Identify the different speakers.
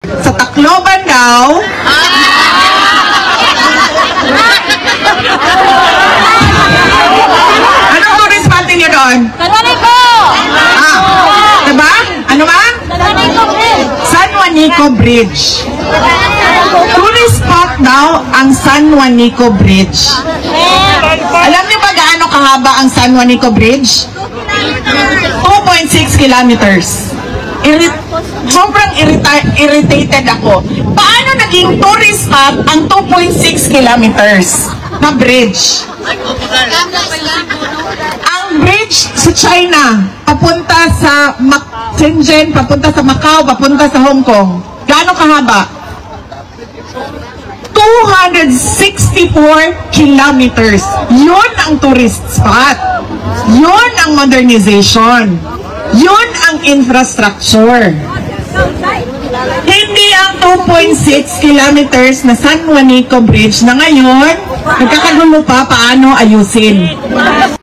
Speaker 1: Sa Tacloban daw, anong tourist spot niyo doon?
Speaker 2: San Juanico!
Speaker 1: Diba? Ano ba? San Juanico Bridge. Tourist spot daw ang San Juanico Bridge. Alam niyo ba gaano kahaba ang San Juanico Bridge? 2.6 kilometers. Sobrang irritated ako. Paano naging tourist spot ang 2.6 kilometers na bridge? Ang bridge sa China, papunta sa Shenzhen, papunta sa Macau, papunta sa Hong Kong. Gaano kahaba? 264 kilometers. Yun ang tourist spot. Yun ang modernization. Yun ang infrastructure. Hindi ang 2.6 kilometers na San Juanico Bridge na ngayon, nagkakagulo pa paano ayusin.